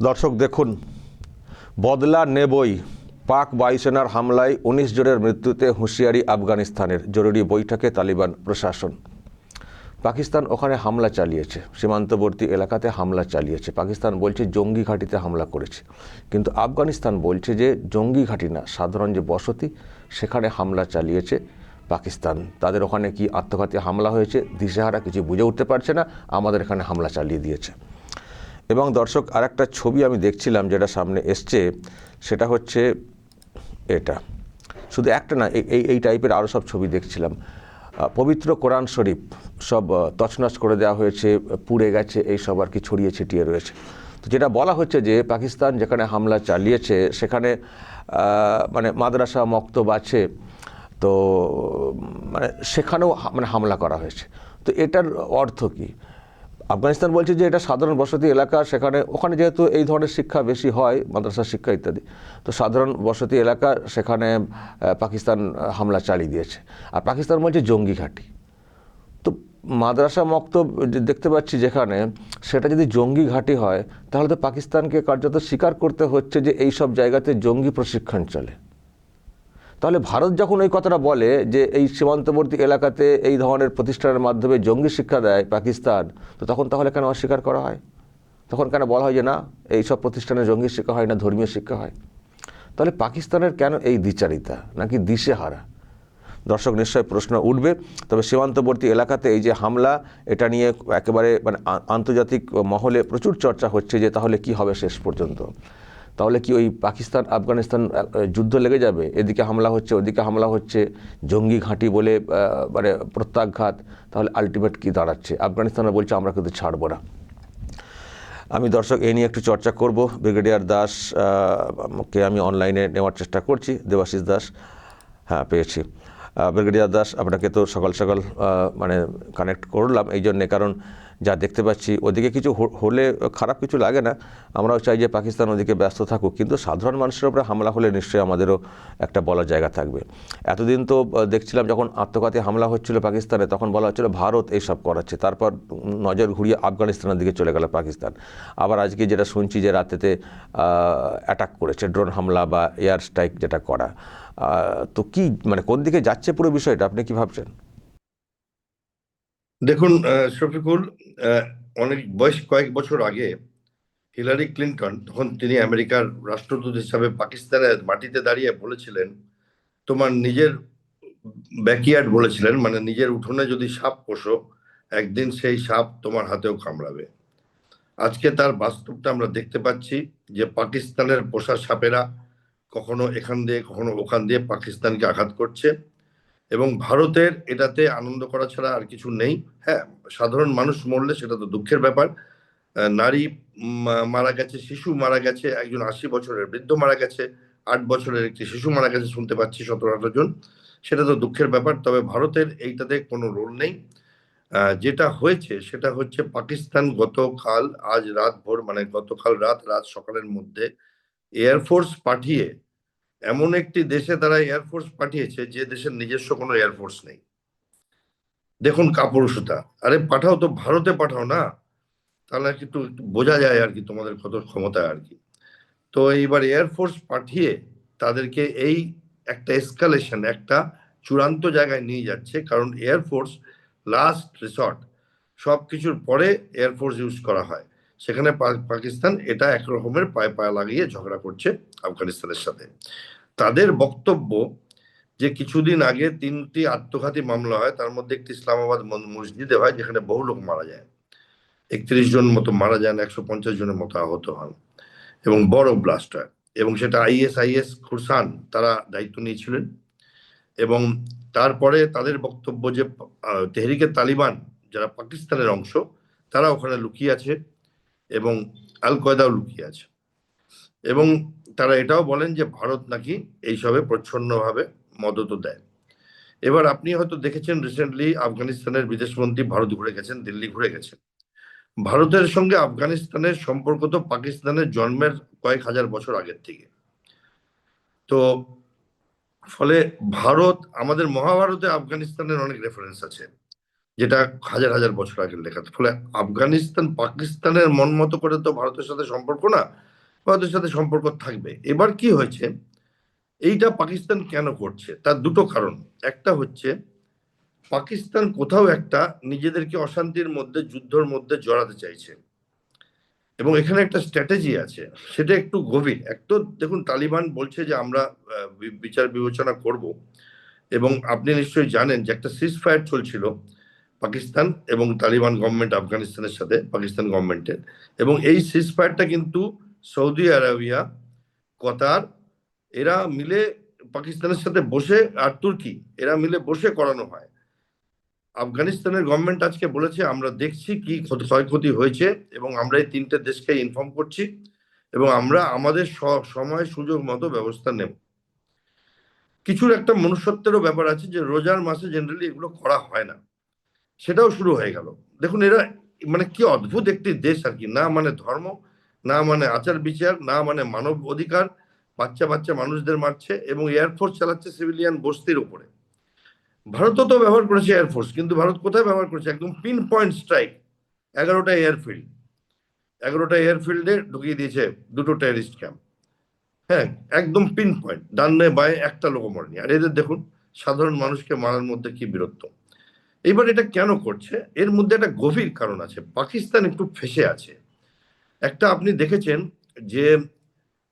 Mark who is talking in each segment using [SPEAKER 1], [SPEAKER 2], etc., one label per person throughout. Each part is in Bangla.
[SPEAKER 1] দর্শক দেখুন, বদলা নেবই। পাক বায়ুসেনার হামলায় ১৯ জনের মৃত্যুতে হুঁশিয়ারি আফগানিস্তানের। জরুরি বৈঠকে তালিবান প্রশাসন। পাকিস্তান ওখানে হামলা চালিয়েছে, সীমান্তবর্তী এলাকাতে হামলা চালিয়েছে। পাকিস্তান বলছে জঙ্গি ঘাঁটিতে হামলা করেছে, কিন্তু আফগানিস্তান বলছে যে জঙ্গি ঘাঁটি না, সাধারণ যে বসতি সেখানে হামলা চালিয়েছে পাকিস্তান। তাদের ওখানে কি আত্মঘাতী হামলা হয়েছে দিশেহারা, কিছু বুঝে উঠতে পারছে না, আমাদের এখানে হামলা চালিয়ে দিয়েছে। এবং দর্শক, আর একটা ছবি আমি দেখছিলাম যেটা সামনে এসছে, সেটা হচ্ছে এটা। শুধু একটা না, এই টাইপের আরও সব ছবি দেখছিলাম। পবিত্র কোরআন শরীফ সব তছনছ করে দেওয়া হয়েছে, পুড়ে গেছে, এই সব আর কি ছড়িয়ে ছিটিয়ে রয়েছে। তো যেটা বলা হচ্ছে যে পাকিস্তান যেখানে হামলা চালিয়েছে সেখানে মানে মাদ্রাসা মক্তব আছে, তো মানে সেখানেও মানে হামলা করা হয়েছে। তো এটার অর্থ কী? আফগানিস্তান বলছে যে এটা সাধারণ বসতি এলাকা, ওখানে যেহেতু এই ধরনের শিক্ষা বেশি হয়, মাদ্রাসা শিক্ষা ইত্যাদি, তো সাধারণ বসতি এলাকা, সেখানে পাকিস্তান হামলা চালিয়ে দিয়েছে। আর পাকিস্তান বলছে জঙ্গি ঘাঁটি। তো মাদ্রাসা মক্তব দেখতে পাচ্ছি যেখানে, সেটা যদি জঙ্গি ঘাঁটি হয় তাহলে তো পাকিস্তানকে কার্যত স্বীকার করতে হচ্ছে যে এই সব জায়গাতে জঙ্গি প্রশিক্ষণ চলে। তাহলে ভারত যখন ওই কথাটা বলে যে এই সীমান্তবর্তী এলাকাতে এই ধরনের প্রতিষ্ঠানের মাধ্যমে জঙ্গি শিক্ষা দেয় পাকিস্তান, তো তখন তাহলে কেন অস্বীকার করা হয়? তখন কেন বলা হয় যে না, এই সব প্রতিষ্ঠানে জঙ্গি শিক্ষা হয় না, ধর্মীয় শিক্ষা হয়? তাহলে পাকিস্তানের কেন এই দ্বিচারিতা, নাকি দিশেহারা? দর্শক, নিশ্চয় প্রশ্ন উঠবে। তবে সীমান্তবর্তী এলাকাতে এই যে হামলা, এটা নিয়ে একেবারে মানে আন্তর্জাতিক মহলে প্রচুর চর্চা হচ্ছে যে তাহলে কি হবে শেষ পর্যন্ত। তাহলে কি ওই পাকিস্তান আফগানিস্তান যুদ্ধ লেগে যাবে? এদিকে হামলা হচ্ছে, ওদিকে হামলা হচ্ছে, জঙ্গি ঘাঁটি বলে মানে প্রত্যাঘাত। তাহলে আলটিমেট কি দাঁড়াচ্ছে? আফগানিস্তানে বলছে আমরা কিন্তু ছাড়বো না। আমি দর্শক এই নিয়ে একটু চর্চা করব। ব্রিগেডিয়ার দাস কে আমি অনলাইনে নেওয়ার চেষ্টা করছি, দেবাশিস দাস। হ্যাঁ, পেয়েছি। ব্রিগেডিয়ার দাস, আপনাকে তো সকাল সকাল মানে কানেক্ট করলাম এই জন্যে, কারণ যা দেখতে পাচ্ছি ওদিকে কিছু হলে খারাপ কিছু লাগে না, আমরাও চাই যে পাকিস্তান ওদিকে ব্যস্ত থাকুক, কিন্তু সাধারণ মানুষের উপরে হামলা হলে নিশ্চয়ই আমাদেরও একটা বলার জায়গা থাকবে। এতদিন তো দেখছিলাম যখন আত্মঘাতী হামলা হচ্ছিল পাকিস্তানে, তখন বলা হচ্ছিল ভারত এইসব করাচ্ছে, তারপর নজর ঘুরিয়ে আফগানিস্তানের দিকে চলে গেল পাকিস্তান। আবার আজকে যেটা শুনছি যে রাতেতে অ্যাটাক করেছে, ড্রোন হামলা বা এয়ার স্ট্রাইক যেটা করা। তো কি মানে কোন দিকে যাচ্ছে পুরো বিষয়টা, আপনি কি ভাবছেন?
[SPEAKER 2] দেখুন, শফিকুল, অনেক কয়েক বছর আগে হিলারি ক্লিন্টন, তখন তিনি আমেরিকার রাষ্ট্রদূত হিসাবে পাকিস্তানের মাটিতে দাঁড়িয়ে বলেছিলেন, তোমার নিজের ব্যাকইয়ার্ড বলেছিলেন, মানে নিজের উঠোনে যদি সাপ পোষো, একদিন সেই সাপ তোমার হাতেও কামড়াবে। আজকে তার বাস্তবটা আমরা দেখতে পাচ্ছি যে পাকিস্তানের পোষা সাপেরা কখনো এখান দিয়ে কখনো ওখান দিয়ে পাকিস্তানকে আঘাত করছে, এবং ভারতের এটাতে আনন্দ করা ছাড়া আর কিছু নেই। হ্যাঁ, সাধারণ মানুষ মরলে সেটা তো দুঃখের ব্যাপার, নারী মারা গেছে, শিশু মারা গেছে, একজন 80 বছরের বৃদ্ধ মারা গেছে, 8 বছরের একটি শিশু মারা গেছে শুনতে পাচ্ছি, 17-18 জন। সেটা তো দুঃখের ব্যাপার, তবে ভারতের এইটাতে কোনো রোল নেই। যেটা হয়েছে সেটা হচ্ছে পাকিস্তান গতকাল, আজ রাত ভোর, মানে গতকাল রাত সকালের মধ্যে এয়ারফোর্স পাঠিয়ে, এমন একটি দেশে তারা এয়ারফোর্স পাঠিয়েছে যে দেশের নিজস্ব কোনো এয়ারফোর্স নেই। দেখুন কাপুরুষতা! আরে পাঠাও তো, ভারতে পাঠাও না, তাহলে আর কি একটু একটু বোঝা যায় আর কি তোমাদের কত ক্ষমতা আর কি। তো এইবার এয়ারফোর্স পাঠিয়ে তাদেরকে এই একটা এসকালেশন, একটা চূড়ান্ত জায়গায় নিয়ে যাচ্ছে, কারণ এয়ারফোর্স লাস্ট রিসর্ট, সব কিছুর পরে এয়ারফোর্স ইউজ করা হয়। সেখানে পাকিস্তান এটা একরকমের পায়ে পায়ে লাগিয়ে ঝগড়া করছে আফগানিস্তানের সাথে। তাদের বক্তব্য যে কিছুদিন আগে 3টি আত্মঘাতী মামলা হয়, তার মধ্যে একটি ইসলামাবাদ মসজিদে হয়, যেখানে বহু লোক মারা যায়, 31 জন মতো মারা যান, 150 জনের মতো আহত হন, এবং বড় ব্লাস্ট হয়, এবং সেটা ISIS খুরসান তারা দায়িত্ব নিয়েছিলেন। এবং তারপরে তাদের বক্তব্য যে তেহরিকে তালিবান যারা পাকিস্তানের অংশ, তারা ওখানে লুকিয়ে আছে, এবং আল কয়দাও লুকিয়ে আছে, এবং তারা এটাও বলেন যে ভারত নাকি এইসবে প্রচ্ছন্নভাবে মদত দেয়। এবার আপনি হয়তো দেখেছেন রিসেন্টলি আফগানিস্তানের বিদেশমন্ত্রী ভারত ঘুরে গেছেন, দিল্লি ঘুরে গেছেন। ভারতের সঙ্গে আফগানিস্তানের সম্পর্ক তো পাকিস্তানের জন্মের কয়েক হাজার বছর আগের থেকে। তো ফলে ভারত, আমাদের মহাভারতে আফগানিস্তানের অনেক রেফারেন্স আছে। যেটা হাজার হাজার বছর আগের লেখা। ফলে আফগানিস্তান পাকিস্তানের মন মতো করে তো ভারতের সাথে সম্পর্ক না, ভারতের সাথে সম্পর্ক থাকবে। এবার কি হয়েছে, এইটা পাকিস্তান কেন করছে তার দুটো কারণ। একটা হচ্ছে পাকিস্তান কোথাও একটা নিজেদেরকে অশান্তির মধ্যে, যুদ্ধের মধ্যে জড়াতে চাইছে, এবং এখানে একটা স্ট্র্যাটেজি আছে, সেটা একটু গভীর। এক তো দেখুন, তালিবান বলছে যে আমরা বিচার বিবেচনা করব, এবং আপনি নিশ্চয়ই জানেন যে একটা সিজ ফায়ার চলছিল পাকিস্তান এবং তালিবান গভর্নমেন্ট আফগানিস্তানের সাথে, পাকিস্তান গভর্নমেন্টের। এবং এই সিজ ফায়ারটা কিন্তু সৌদি আরবিয়া, কতার, এরা মিলে পাকিস্তানের সাথে বসে, আর তুর্কি, এরা মিলে বসে করানো হয়। আফগানিস্তানের গভর্নমেন্ট আজকে বলেছে আমরা দেখছি কি ক্ষয়ক্ষতি হয়েছে, এবং আমরা এই তিনটে দেশকে ইনফর্ম করছি, এবং আমরা আমাদের সময় সুযোগ মতো ব্যবস্থা নেব। কিছুর একটা মনুষ্যত্বেরও ব্যাপার আছে, যে রোজার মাসে জেনারেলি এগুলো করা হয় না, সেটাও শুরু হয়ে গেল। দেখুন এরা মানে কি অদ্ভুত একটি দেশ আর কি, না মানে ধর্ম, না মানে আচার বিচার, না মানে মানব অধিকার, বাচ্চা বাচ্চা মানুষদের মারছে, এবং এয়ারফোর্স চালাচ্ছে সিভিলিয়ান বস্তির উপরে। ভারতও তো ব্যবহার করেছে এয়ারফোর্স, কিন্তু ভারত কোথায় ব্যবহার করেছে, একদম পিন পয়েন্ট স্ট্রাইক। 11টা এয়ারফিল্ড, 11টা এয়ারফিল্ডে ঢুকিয়ে দিয়েছে দুটো টেররিস্ট ক্যাম্প। হ্যাঁ, একদম পিন পয়েন্ট, ডানে বায়ে একটা লোক মরেনি। আর এদের দেখুন সাধারণ মানুষকে মারার মধ্যে কি বীরত্ব। এবার এটা কেন করছে, এর মধ্যে একটা গভীর কারণ আছে। পাকিস্তান একটু ফেঁসে আছে। একটা আপনি দেখেছেন যে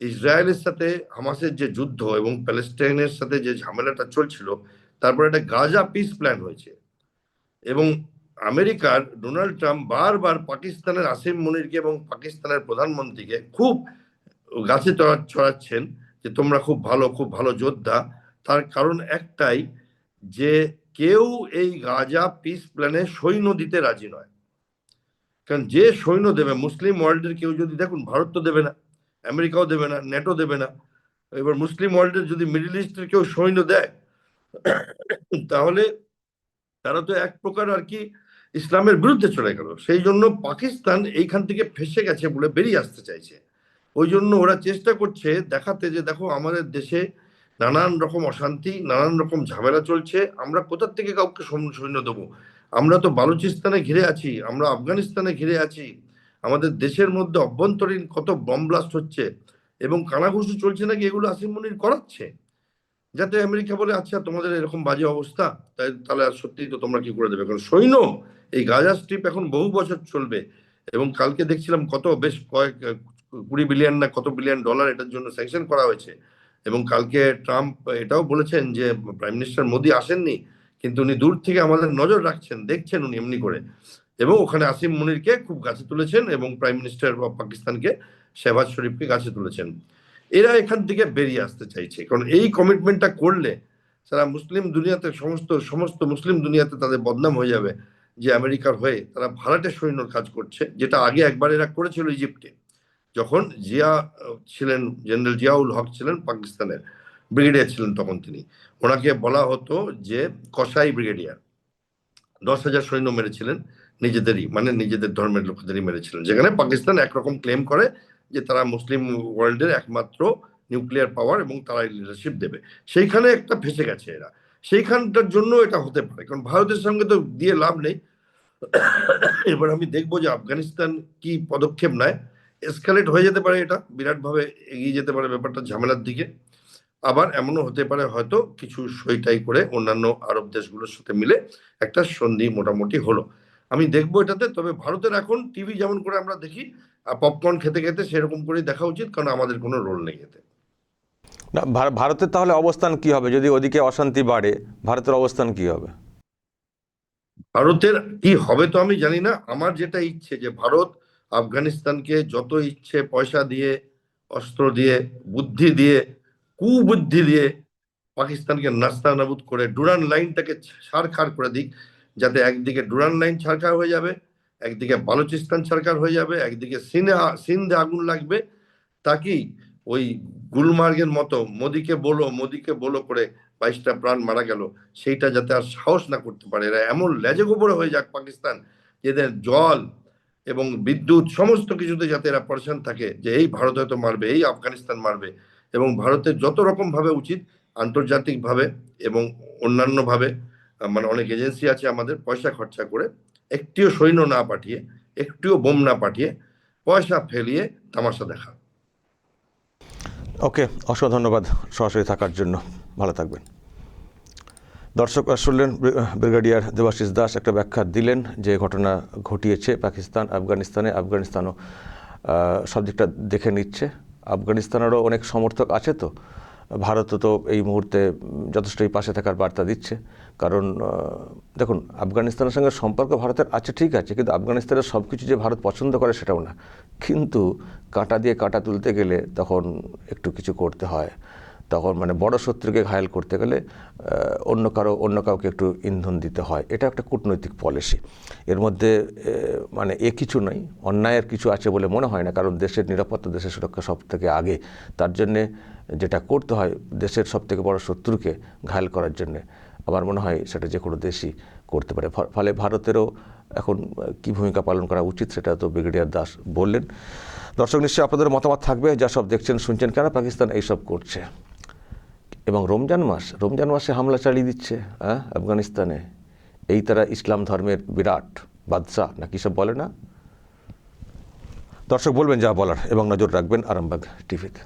[SPEAKER 2] ইসরায়েলের সাথে হামাসের যে যুদ্ধ এবং প্যালেস্টাইনের সাথে যে ঝামেলাটা চলছিল, তারপরে একটা গাজা পিস প্ল্যান হয়েছে, এবং আমেরিকার ডোনাল্ড ট্রাম্প বারবার পাকিস্তানের আসিম মুনিরকে এবং পাকিস্তানের প্রধানমন্ত্রীকে খুব গাছে চড়াচ্ছেন যে তোমরা খুব ভালো, খুব ভালো যোদ্ধা। তার কারণ একটাই, যে কেউ এই গাজা পিস প্ল্যানে সৈন্য দিতে রাজি নয়। কারণ যে সৈন্য দেবে, মুসলিম ওয়ার্ল্ডের কেউ যদি, দেখুন ভারত তো দেবে না, আমেরিকাও দেবে না, নেটো দেবে না। এবার মুসলিম ওয়ার্ল্ডের যদি মিডল ইস্টের কেউ সৈন্য দেয়, তাহলে তারা তো এক প্রকার আর কি ইসলামের বিরুদ্ধে চলে গেল। সেই জন্য পাকিস্তান এইখান থেকে ফেসে গেছে বলে বেরিয়ে আসতে চাইছে। ওই জন্য ওরা চেষ্টা করছে দেখাতে যে দেখো আমাদের দেশে নানান রকম অশান্তি, নানান রকম ঝামেলা চলছে, আমরা কোথার থেকে কাউকে সৈন্য দেবো, আমরা তো বালুচিস্তানে ঘিরে আছি, আমরা আফগানিস্তানে ঘিরে আছি, আমাদের দেশের মধ্যে অভ্যন্তরীণ কত বম ব্লাস্ট হচ্ছে, এবং কানাঘুষো চলছে নাকি এগুলো আসিম মুনির করাচ্ছে, যাতে আমেরিকা বলে আচ্ছা তোমাদের এরকম বাজে অবস্থা, তাই তাহলে আর সত্যি তো তোমরা কি করে দেবে। কারণ সৈন্য, এই গাজা স্ট্রিপ এখন বহু বছর চলবে, এবং কালকে দেখছিলাম কত বেশ কয়েক 20 বিলিয়ন না কত বিলিয়ন ডলার এটার জন্য স্যাংশন করা হয়েছে। এবং কালকে ট্রাম্প এটাও বলেছেন যে প্রাইম মিনিস্টার মোদি আসেননি, কিন্তু উনি দূর থেকে আমাদের নজর রাখছেন, দেখছেন উনি এমনি করে, এবং ওখানে আসিম মুনিরকে খুব কাছে তুলেছেন, এবং প্রাইম মিনিস্টার অফ পাকিস্তানকে, শেহবাজ শরীফকে কাছে তুলেছেন। এরা এখান থেকে বেরিয়ে আসতে চাইছে, কারণ এই কমিটমেন্টটা করলে সারা মুসলিম দুনিয়াতে, সমস্ত সমস্ত মুসলিম দুনিয়াতে তাদের বদনাম হয়ে যাবে, যে আমেরিকার হয়ে তারা ভাড়াটে সৈন্যর কাজ করছে, যেটা আগে একবার এরা করেছিল ইজিপ্টে, যখন জিয়া ছিলেন, জেনারেল জিয়াউল হক ছিলেন পাকিস্তানের ব্রিগেডিয়ার ছিলেন তখন তিনি, ওনাকে বলা হতো যে কসাই ব্রিগেডিয়ার। 10,000 সৈন্য মেরেছিলেন, নিজেদেরই মানে নিজেদের ধর্মের লোকদেরই মেরেছিলেন, যেখানে পাকিস্তান একরকম ক্লেম করে যে তারা মুসলিম ওয়ার্ল্ডের একমাত্র নিউক্লিয়ার পাওয়ার, এবং তারা লিডারশিপ দেবে। সেইখানে একটা ফেসে গেছে এরা, সেইখানটার জন্য এটা হতে পারে, কারণ ভারতের সঙ্গে তো দিয়ে লাভ নেই। এবার আমি দেখবো যে আফগানিস্তান কি পদক্ষেপ নেয়। এসকালেট হয়ে যেতে পারে, এটা বিরাট ভাবে এগিয়ে যেতে পারে ব্যাপারটা ঝামেলার দিকে। আবার এমনও হতে পারে হয়তো কিছু সইটাই করে অন্যান্য আরব দেশগুলোর সাথে মিলে একটা সন্ধি মোটামুটি হলো। আমি দেখবো এটাতে। তবে ভারতের এখন টিভি যেমন করে আমরা দেখি পপকর্ন খেতে খেতে, সেরকম করেই দেখা উচিত, কারণ আমাদের কোনো রোল নেই এতে।
[SPEAKER 1] না, ভারতের তাহলে অবস্থান কি হবে যদি ওদিকে অশান্তি বাড়ে? ভারতের অবস্থান কি হবে?
[SPEAKER 2] ভারতের কি হবে তো আমি জানি না। আমার যেটা ইচ্ছে, যে ভারত আফগানিস্তানকে যত ইচ্ছে পয়সা দিয়ে, অস্ত্র দিয়ে, বুদ্ধি দিয়ে, কুবুদ্ধি দিয়ে পাকিস্তানকে নাস্তানাবুদ করে ডুরান লাইনটাকে ছাড়খাড় করে দিক, যাতে একদিকে ডুরান লাইন ছাড়খাড় হয়ে যাবে, একদিকে বালুচিস্তান ছাড়খাড় হয়ে যাবে, একদিকে সিন্ধে আগুন লাগবে, তাকি ওই গুলমার্গের মতো মোদিকে বলো করে 22টা প্রাণ মারা গেল, সেইটা যাতে আর সাহস না করতে পারে। এরা এমন লেজে গোবরে হয়ে যাক পাকিস্তান, এদের জল এবং বিদ্যুৎ সমস্ত কিছুতে যাতে এরা পরেশান থাকে, যে এই ভারত হয়তো মারবে, এই আফগানিস্তান মারবে। এবং ভারতের যত রকম ভাবে উচিত, আন্তর্জাতিক ভাবে এবং অন্যান্য ভাবে মানে অনেক এজেন্সি আছে আমাদের, পয়সা খরচা করে একটিও সৈন্য না পাঠিয়ে, একটিও বোম না পাঠিয়ে, পয়সা ফেলিয়ে তামাশা দেখা।
[SPEAKER 1] ওকে, অসংখ্য ধন্যবাদ সরাসরি থাকার জন্য। ভালো থাকবেন। দর্শক শুনলেন ব্রিগেডিয়ার দেবাশিস দাস একটা ব্যাখ্যা দিলেন যে ঘটনা ঘটিয়েছে পাকিস্তান আফগানিস্তানও সব দিকটা দেখে নিচ্ছে। আফগানিস্তানেরও অনেক সমর্থক আছে, তো ভারতও তো এই মুহূর্তে যথেষ্টই পাশে থাকার বার্তা দিচ্ছে। কারণ দেখুন, আফগানিস্তানের সঙ্গে সম্পর্ক ভারতের আছে ঠিক আছে, কিন্তু আফগানিস্তানের সব কিছু যে ভারত পছন্দ করে সেটাও না। কিন্তু কাঁটা দিয়ে কাঁটা তুলতে গেলে তখন একটু কিছু করতে হয়। তখন মানে বড় শত্রুকে ঘায়েল করতে গেলে অন্য কাউকে একটু ইন্ধন দিতে হয়। এটা একটা কূটনৈতিক পলিসি। এর মধ্যে মানে কিছু নয়, অন্যায়ের কিছু আছে বলে মনে হয় না। কারণ দেশের নিরাপত্তা, দেশের সুরক্ষা সব থেকে আগে। তার জন্যে যেটা করতে হয়, দেশের সব থেকে বড় শত্রুকে ঘায়েল করার জন্যে, আমার মনে হয় সেটা যে কোনো দেশই করতে পারে। ফলে ভারতেরও এখন কী ভূমিকা পালন করা উচিত সেটা তো ব্রিগেডিয়ার দাস বললেন। দর্শক, নিশ্চয়ই আপনাদের মতামত থাকবে, যা সব দেখছেন শুনছেন, কেন পাকিস্তান এইসব করছে। এবং রমজান মাসে হামলা চালিয়ে দিচ্ছে আফগানিস্তানে। এই তারা ইসলাম ধর্মের বিরাট বাদশাহ না কী সব বলে না। দর্শক বলবেন যা বলার এবং নজর রাখবেন আরামবাগ টিভিতে।